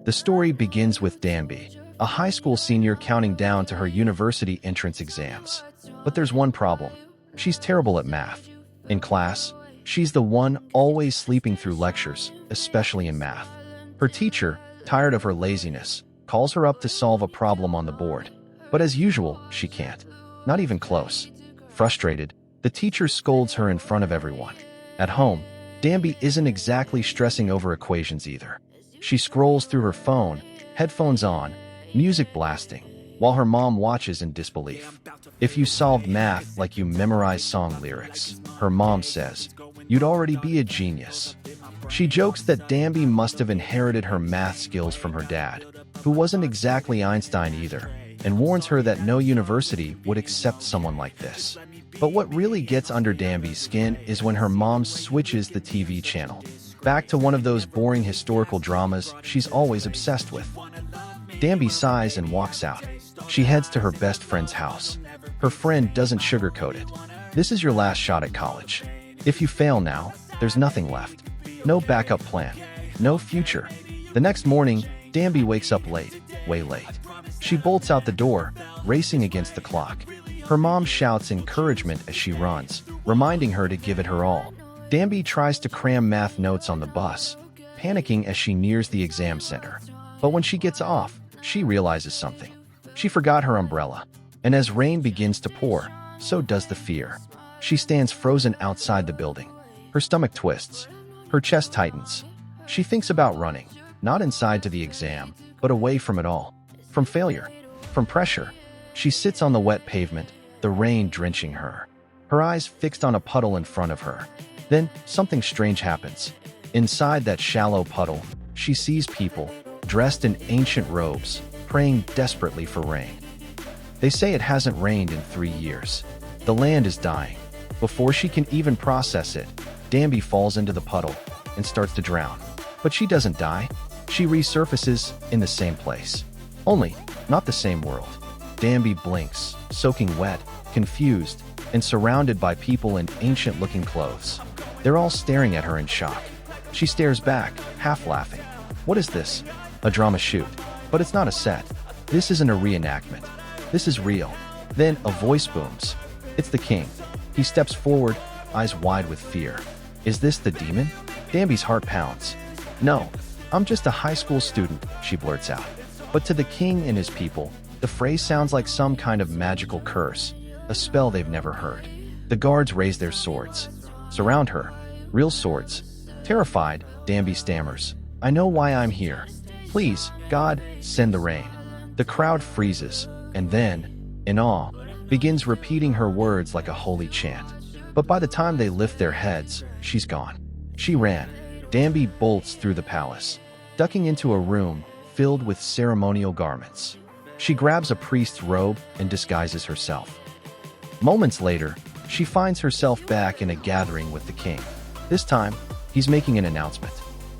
The story begins with Danby, a high school senior counting down to her university entrance exams. But there's one problem. She's terrible at math. In class, she's the one always sleeping through lectures, especially in math. Her teacher, tired of her laziness, calls her up to solve a problem on the board. But as usual, she can't. Not even close. Frustrated, the teacher scolds her in front of everyone. At home, Danby isn't exactly stressing over equations either. She scrolls through her phone, headphones on, music blasting, while her mom watches in disbelief. If you solved math like you memorized song lyrics, her mom says, you'd already be a genius. She jokes that Danby must have inherited her math skills from her dad, who wasn't exactly Einstein either, and warns her that no university would accept someone like this. But what really gets under Danby's skin is when her mom switches the TV channel, back to one of those boring historical dramas she's always obsessed with. Danby sighs and walks out. She heads to her best friend's house. Her friend doesn't sugarcoat it. This is your last shot at college. If you fail now, there's nothing left. No backup plan. No future. The next morning, Danby wakes up late, way late. She bolts out the door, racing against the clock. Her mom shouts encouragement as she runs, reminding her to give it her all. Danby tries to cram math notes on the bus, panicking as she nears the exam center. But when she gets off, she realizes something. She forgot her umbrella. And as rain begins to pour, so does the fear. She stands frozen outside the building. Her stomach twists. Her chest tightens. She thinks about running, not inside to the exam, but away from it all. From failure. From pressure. She sits on the wet pavement, the rain drenching her. Her eyes fixed on a puddle in front of her. Then, something strange happens. Inside that shallow puddle, she sees people, dressed in ancient robes, praying desperately for rain. They say it hasn't rained in 3 years. The land is dying. Before she can even process it, Danby falls into the puddle and starts to drown. But she doesn't die. She resurfaces in the same place. Only, not the same world. Danby blinks, soaking wet, confused, and surrounded by people in ancient-looking clothes. They're all staring at her in shock. She stares back, half laughing. What is this? A drama shoot. But it's not a set. This isn't a reenactment. This is real. Then a voice booms. It's the king. He steps forward, eyes wide with fear. Is this the demon? Danby's heart pounds. No, I'm just a high school student, she blurts out. But to the king and his people, the phrase sounds like some kind of magical curse, a spell they've never heard. The guards raise their swords. Surround her. Real swords. Terrified, Danby stammers. I know why I'm here. Please, God, send the rain. The crowd freezes, and then, in awe, begins repeating her words like a holy chant. But by the time they lift their heads, she's gone. She ran. Danby bolts through the palace, ducking into a room filled with ceremonial garments. She grabs a priest's robe and disguises herself. Moments later, she finds herself back in a gathering with the king. This time, he's making an announcement.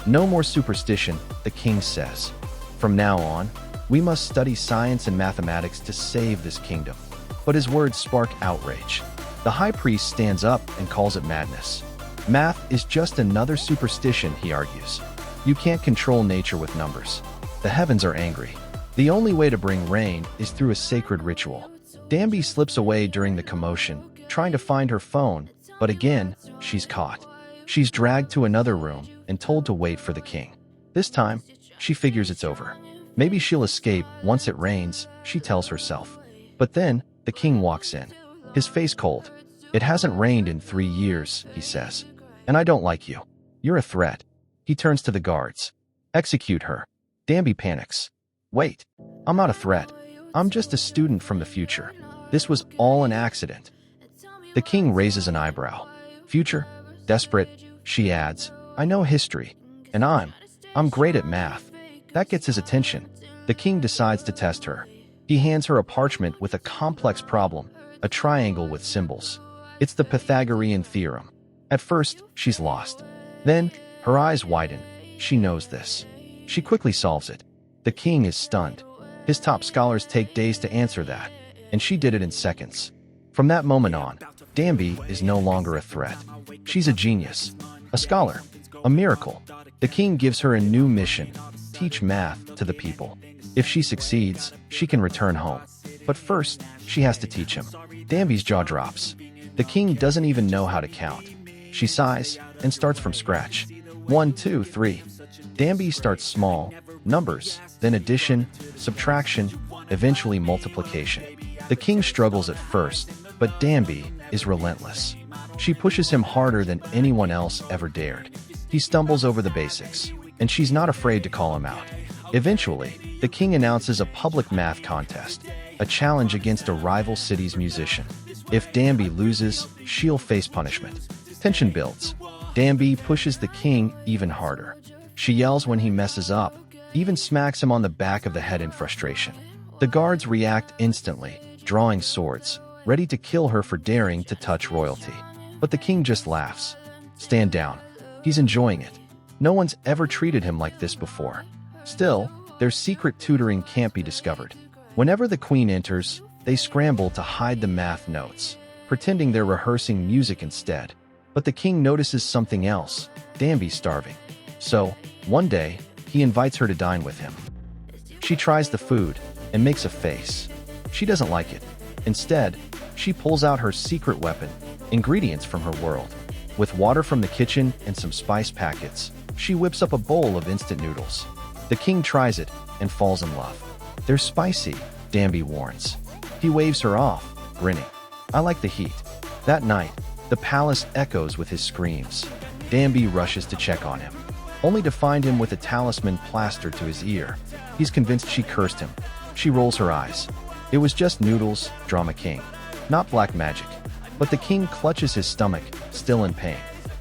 No more superstition, the king says. From now on, we must study science and mathematics to save this kingdom. But his words spark outrage. The high priest stands up and calls it madness. Math is just another superstition, he argues. You can't control nature with numbers. The heavens are angry. The only way to bring rain is through a sacred ritual. Danby slips away during the commotion, trying to find her phone, but again, she's caught. She's dragged to another room and told to wait for the king. This time, she figures it's over. Maybe she'll escape once it rains, she tells herself. But then, the king walks in. His face cold. It hasn't rained in 3 years, he says. And I don't like you. You're a threat. He turns to the guards. Execute her. Danby panics. Wait, I'm not a threat. I'm just a student from the future. This was all an accident. The king raises an eyebrow. Future? Desperate, she adds. I know history. And I'm great at math. That gets his attention. The king decides to test her. He hands her a parchment with a complex problem, a triangle with symbols. It's the Pythagorean theorem. At first, she's lost. Then, her eyes widen. She knows this. She quickly solves it. The king is stunned. His top scholars take days to answer that, and she did it in seconds. From that moment on, Danby is no longer a threat. She's a genius, a scholar, a miracle. The king gives her a new mission, teach math to the people. If she succeeds, she can return home. But first, she has to teach him. Danby's jaw drops. The king doesn't even know how to count. She sighs and starts from scratch. 1, 2, 3. Danby starts small, numbers, then addition, subtraction, eventually multiplication. The king struggles at first, but Danby is relentless. She pushes him harder than anyone else ever dared. He stumbles over the basics, and she's not afraid to call him out. Eventually, the king announces a public math contest, a challenge against a rival city's musician. If Danby loses, she'll face punishment. Tension builds. Danby pushes the king even harder. She yells when he messes up, even smacks him on the back of the head in frustration. The guards react instantly, drawing swords, ready to kill her for daring to touch royalty. But the king just laughs. Stand down. He's enjoying it. No one's ever treated him like this before. Still, their secret tutoring can't be discovered. Whenever the queen enters, they scramble to hide the math notes, pretending they're rehearsing music instead. But the king notices something else. Danby's starving. So, one day, he invites her to dine with him. She tries the food and makes a face. She doesn't like it. Instead, she pulls out her secret weapon, ingredients from her world. With water from the kitchen and some spice packets, she whips up a bowl of instant noodles. The king tries it and falls in love. They're spicy, Danby warns. He waves her off, grinning. I like the heat. That night, the palace echoes with his screams. Danby rushes to check on him, only to find him with a talisman plastered to his ear. He's convinced she cursed him. She rolls her eyes. It was just noodles, drama king. Not black magic. But the king clutches his stomach, still in pain.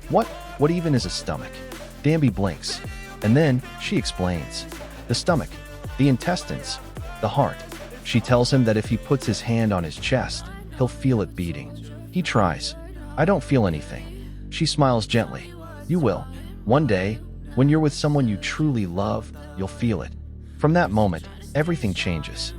What even is a stomach? Danby blinks. And then, she explains. The stomach, the intestines, the heart. She tells him that if he puts his hand on his chest, he'll feel it beating. He tries. I don't feel anything. She smiles gently. You will. One day, when you're with someone you truly love, you'll feel it. From that moment, everything changes.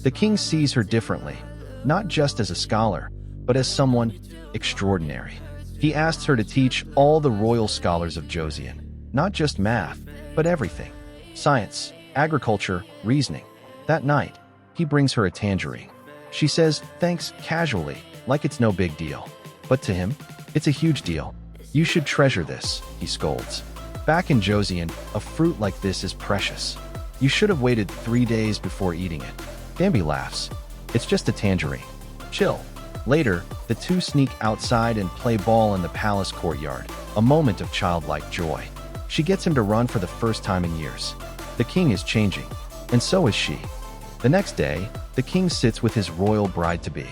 The king sees her differently, not just as a scholar, but as someone extraordinary. He asks her to teach all the royal scholars of Joseon, not just math, but everything. Science, agriculture, reasoning. That night, he brings her a tangerine. She says thanks casually, like it's no big deal. But to him, it's a huge deal. You should treasure this, he scolds. Back in Joseon, a fruit like this is precious. You should have waited 3 days before eating it. Danby laughs. It's just a tangerine. Chill. Later, the two sneak outside and play ball in the palace courtyard, a moment of childlike joy. She gets him to run for the first time in years. The king is changing, and so is she. The next day, the king sits with his royal bride-to-be.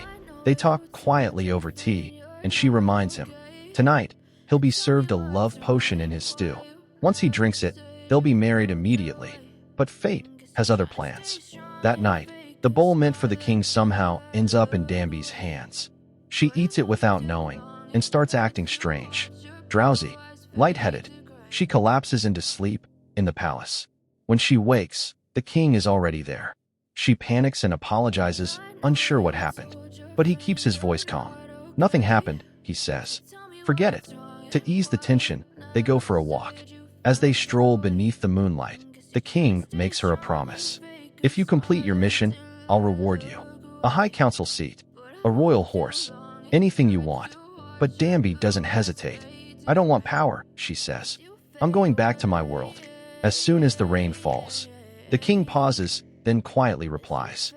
They talk quietly over tea, and she reminds him. Tonight, he'll be served a love potion in his stew. Once he drinks it, they'll be married immediately. But fate has other plans. That night, the bowl meant for the king somehow ends up in Danby's hands. She eats it without knowing and starts acting strange. Drowsy, lightheaded, she collapses into sleep in the palace. When she wakes, the king is already there. She panics and apologizes, unsure what happened. But he keeps his voice calm. Nothing happened, he says. Forget it. To ease the tension, they go for a walk. As they stroll beneath the moonlight, the king makes her a promise. If you complete your mission, I'll reward you. A high council seat, a royal horse, anything you want. But Danby doesn't hesitate. I don't want power, she says. I'm going back to my world. As soon as the rain falls. The king pauses, then quietly replies.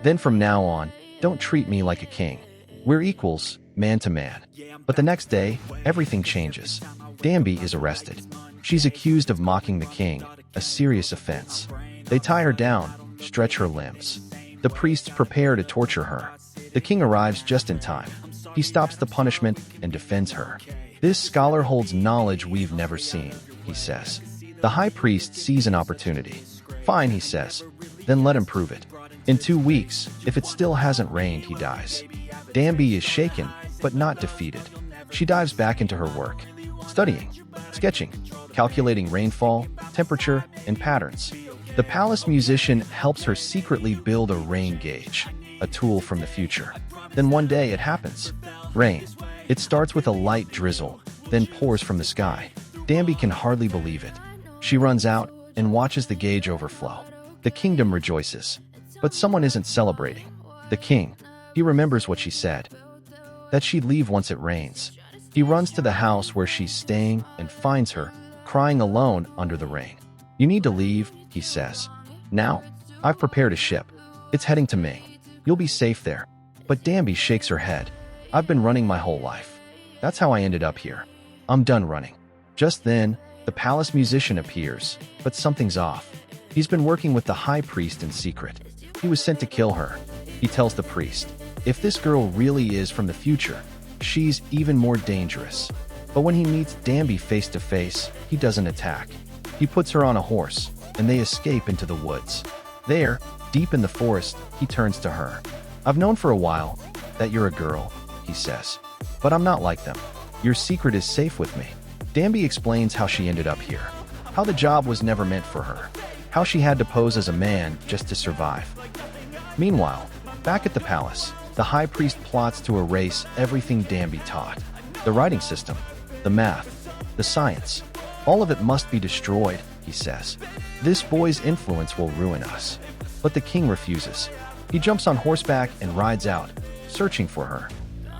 Then from now on, don't treat me like a king. We're equals, man to man. But the next day, everything changes. Danby is arrested. She's accused of mocking the king, a serious offense. They tie her down, stretch her limbs. The priests prepare to torture her. The king arrives just in time. He stops the punishment and defends her. This scholar holds knowledge we've never seen, he says. The high priest sees an opportunity. Fine, he says. Then let him prove it. In 2 weeks, if it still hasn't rained, he dies. Danby is shaken, but not defeated. She dives back into her work, studying, sketching, calculating rainfall, temperature, and patterns. The palace musician helps her secretly build a rain gauge, a tool from the future. Then one day it happens. Rain. It starts with a light drizzle, then pours from the sky. Danby can hardly believe it. She runs out, and watches the gauge overflow. The kingdom rejoices. But someone isn't celebrating. The king. He remembers what she said, that she'd leave once it rains. He runs to the house where she's staying and finds her, crying alone under the rain. "You need to leave," he says. "Now? I've prepared a ship. It's heading to Ming. You'll be safe there." But Danby shakes her head. "I've been running my whole life. That's how I ended up here. I'm done running." Just then, the palace musician appears, but something's off. He's been working with the high priest in secret. He was sent to kill her. He tells the priest, if this girl really is from the future, she's even more dangerous. But when he meets Danby face to face, he doesn't attack. He puts her on a horse, and they escape into the woods. There, deep in the forest, he turns to her. "I've known for a while that you're a girl," he says. "But I'm not like them. Your secret is safe with me." Danby explains how she ended up here, how the job was never meant for her, how she had to pose as a man just to survive. Meanwhile, back at the palace, the high priest plots to erase everything Danby taught. The writing system, the math, the science, all of it must be destroyed, he says. "This boy's influence will ruin us." But the king refuses. He jumps on horseback and rides out, searching for her.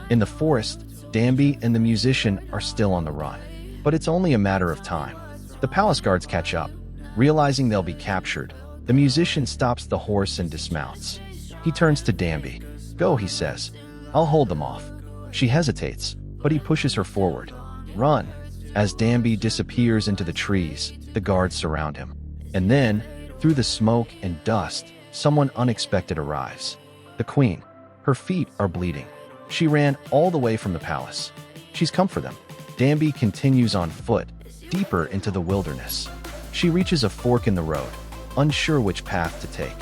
In the forest, Danby and the musician are still on the run. But it's only a matter of time. The palace guards catch up. Realizing they'll be captured, the musician stops the horse and dismounts. He turns to Danby. "Go," he says. "I'll hold them off." She hesitates, but he pushes her forward. "Run." As Danby disappears into the trees, the guards surround him. And then, through the smoke and dust, someone unexpected arrives. The queen. Her feet are bleeding. She ran all the way from the palace. She's come for them. Danby continues on foot, deeper into the wilderness. She reaches a fork in the road, unsure which path to take.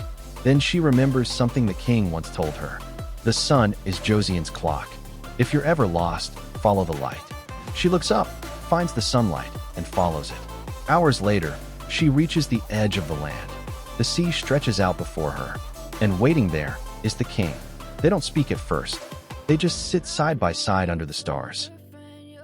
Then she remembers something the king once told her. The sun is Josian's clock. If you're ever lost, follow the light. She looks up, finds the sunlight, and follows it. Hours later, she reaches the edge of the land. The sea stretches out before her, and waiting there is the king. They don't speak at first. They just sit side by side under the stars.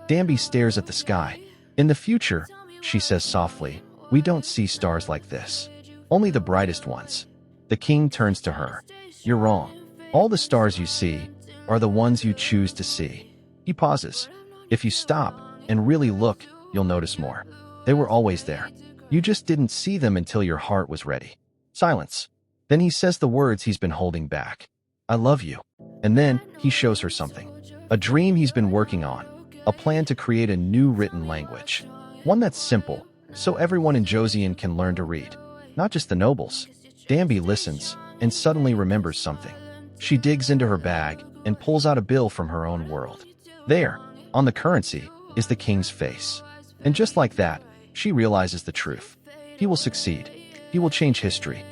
Danby stares at the sky. "In the future," she says softly, "we don't see stars like this. Only the brightest ones." The king turns to her. "You're wrong. All the stars you see are the ones you choose to see." He pauses. "If you stop and really look, you'll notice more. They were always there. You just didn't see them until your heart was ready." Silence. Then he says the words he's been holding back. "I love you." And then he shows her something. A dream he's been working on. A plan to create a new written language. One that's simple, so everyone in Josian can learn to read. Not just the nobles. Danby listens and suddenly remembers something. She digs into her bag and pulls out a bill from her own world. There, on the currency, is the king's face. And just like that, she realizes the truth. He will succeed. He will change history.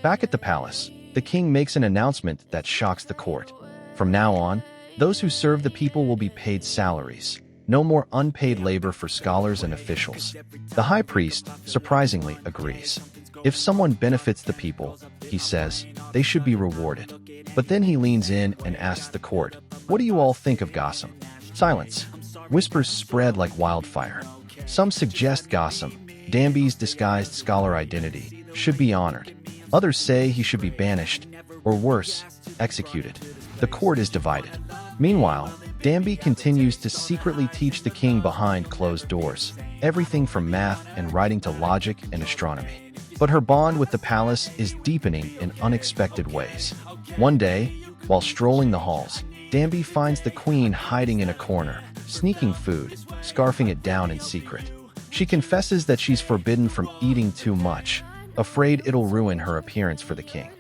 Back at the palace, the king makes an announcement that shocks the court. From now on, those who serve the people will be paid salaries. No more unpaid labor for scholars and officials. The high priest, surprisingly, agrees. If someone benefits the people, he says, they should be rewarded. But then he leans in and asks the court, "What do you all think of Gossam?" Silence. Whispers spread like wildfire. Some suggest Gossam, Danby's disguised scholar identity, should be honored. Others say he should be banished, or worse, executed. The court is divided. Meanwhile, Danby continues to secretly teach the king behind closed doors, everything from math and writing to logic and astronomy. But her bond with the palace is deepening in unexpected ways. One day, while strolling the halls, Danby finds the queen hiding in a corner, sneaking food, scarfing it down in secret. She confesses that she's forbidden from eating too much, afraid it'll ruin her appearance for the king.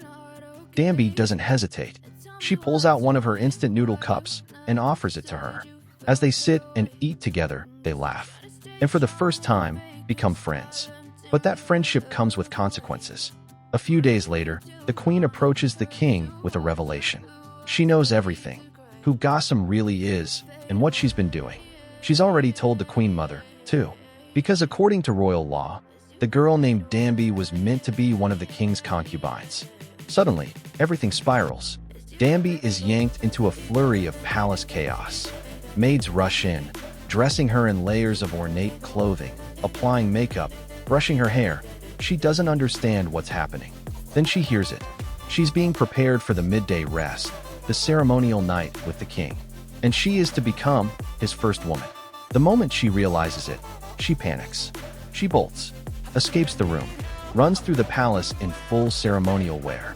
Danby doesn't hesitate. She pulls out one of her instant noodle cups and offers it to her. As they sit and eat together, they laugh. And for the first time, become friends. But that friendship comes with consequences. A few days later, the queen approaches the king with a revelation. She knows everything, who Gossam really is, and what she's been doing. She's already told the queen mother, too. Because according to royal law, the girl named Danby was meant to be one of the king's concubines. Suddenly, everything spirals. Danby is yanked into a flurry of palace chaos. Maids rush in, dressing her in layers of ornate clothing, applying makeup, brushing her hair, She doesn't understand what's happening. Then she hears it. She's being prepared for the midday rest, the ceremonial night with the king. And she is to become his first woman. The moment she realizes it, she panics. She bolts, escapes the room, runs through the palace in full ceremonial wear.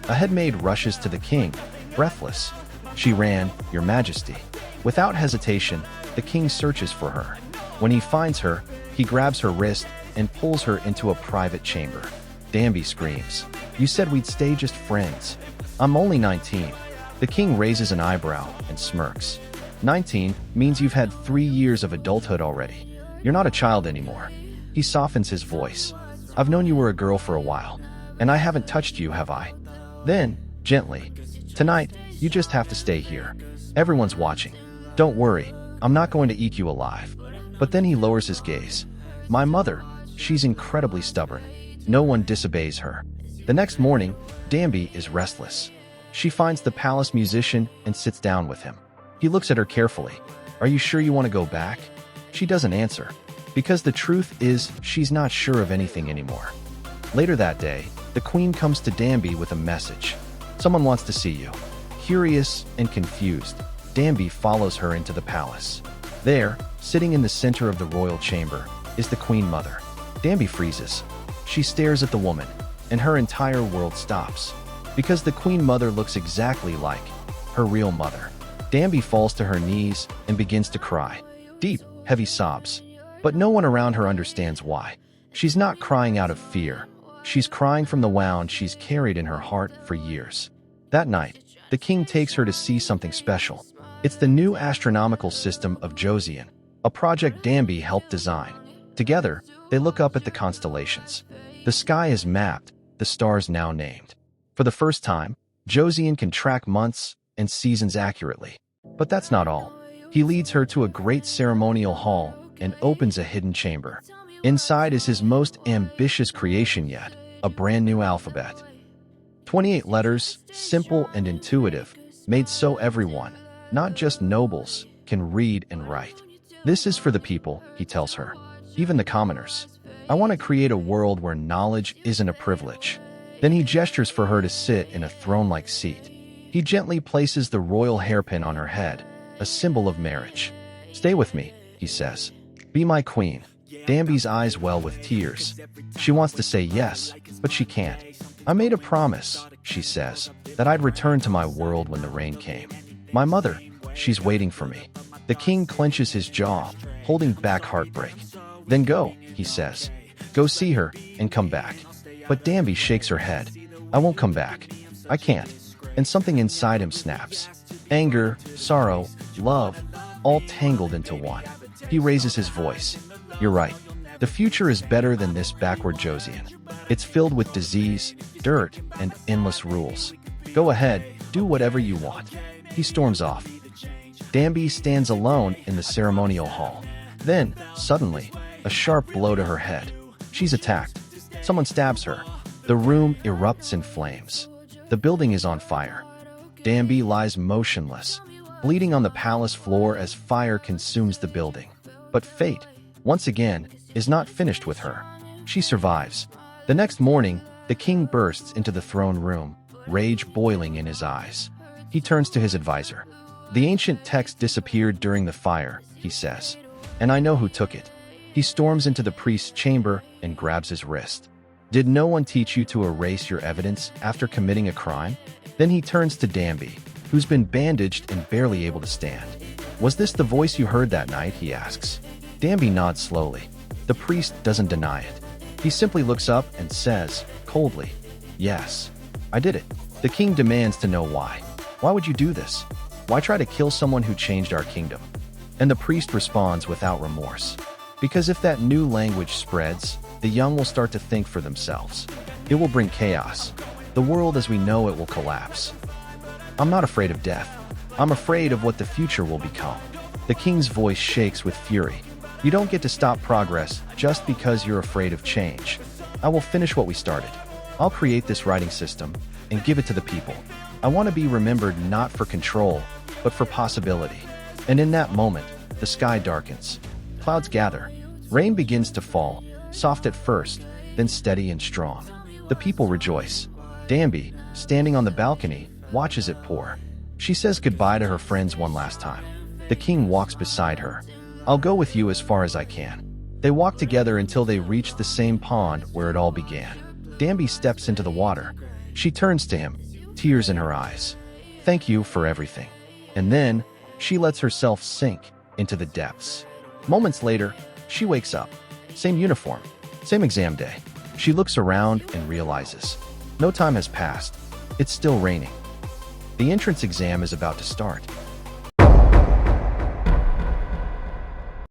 A headmaid rushes to the king, breathless. She ran, "Your Majesty." Without hesitation, the king searches for her. When he finds her, he grabs her wrist and pulls her into a private chamber. Danby screams, "You said we'd stay just friends." "I'm only 19. The king raises an eyebrow and smirks. 19 means you've had 3 years of adulthood already. You're not a child anymore. He softens his voice. "I've known you were a girl for a while, and I haven't touched you, have I?" Then, gently, "Tonight, you just have to stay here. Everyone's watching. Don't worry, I'm not going to eat you alive." But then he lowers his gaze. "My mother, she's incredibly stubborn. No one disobeys her." The next morning, Danby is restless. She finds the palace musician and sits down with him. He looks at her carefully. "Are you sure you want to go back?" She doesn't answer, because the truth is she's not sure of anything anymore. Later that day, the queen comes to Danby with a message. "Someone wants to see you." Curious and confused, Danby follows her into the palace. There, sitting in the center of the royal chamber, is the queen mother. Danby freezes. She stares at the woman, and her entire world stops. Because the queen mother looks exactly like her real mother. Danby falls to her knees and begins to cry. Deep, heavy sobs. But no one around her understands why. She's not crying out of fear. She's crying from the wound she's carried in her heart for years. That night, the king takes her to see something special. It's the new astronomical system of Josian, a project Danby helped design. Together, they look up at the constellations. The sky is mapped, the stars now named. For the first time, Josian can track months and seasons accurately. But that's not all. He leads her to a great ceremonial hall and opens a hidden chamber. Inside is his most ambitious creation yet, a brand new alphabet. 28 letters, simple and intuitive, made so everyone, not just nobles, can read and write. "This is for the people," he tells her, "even the commoners. I want to create a world where knowledge isn't a privilege." Then he gestures for her to sit in a throne-like seat. He gently places the royal hairpin on her head, a symbol of marriage. "Stay with me," he says. "Be my queen." Danby's eyes well with tears. She wants to say yes, but she can't. "I made a promise," she says, "that I'd return to my world when the rain came. My mother, she's waiting for me." The king clenches his jaw, holding back heartbreak. "Then go," he says. "Go see her and come back." But Danby shakes her head. "I won't come back. I can't." And something inside him snaps. Anger, sorrow, love, all tangled into one. He raises his voice. "You're right. The future is better than this backward Josian. It's filled with disease, dirt, and endless rules. Go ahead, do whatever you want." He storms off. Danby stands alone in the ceremonial hall. Then, suddenly, a sharp blow to her head. She's attacked. Someone stabs her. The room erupts in flames. The building is on fire. Danby lies motionless, bleeding on the palace floor as fire consumes the building. But fate, once again, is not finished with her. She survives. The next morning, the king bursts into the throne room, rage boiling in his eyes. He turns to his advisor. "The ancient text disappeared during the fire," he says. "And I know who took it." He storms into the priest's chamber and grabs his wrist. "Did no one teach you to erase your evidence after committing a crime?" Then he turns to Danby, who's been bandaged and barely able to stand. "Was this the voice you heard that night?" he asks. Danby nods slowly. The priest doesn't deny it. He simply looks up and says, coldly, "Yes, I did it." The king demands to know why. "Why would you do this? Why try to kill someone who changed our kingdom?" And the priest responds without remorse. "Because if that new language spreads, the young will start to think for themselves. It will bring chaos. The world as we know it will collapse. I'm not afraid of death. I'm afraid of what the future will become." The king's voice shakes with fury. "You don't get to stop progress just because you're afraid of change. I will finish what we started. I'll create this writing system and give it to the people. I want to be remembered not for control, but for possibility." And in that moment, the sky darkens. Clouds gather. Rain begins to fall, soft at first, then steady and strong. The people rejoice. Danby, standing on the balcony, watches it pour. She says goodbye to her friends one last time. The king walks beside her. I'll go with you as far as I can. They walk together until they reach the same pond where it all began. Danby steps into the water. She turns to him, tears in her eyes. Thank you for everything. And then, she lets herself sink into the depths. Moments later, she wakes up. Same uniform, same exam day. She looks around and realizes. No time has passed. It's still raining. The entrance exam is about to start.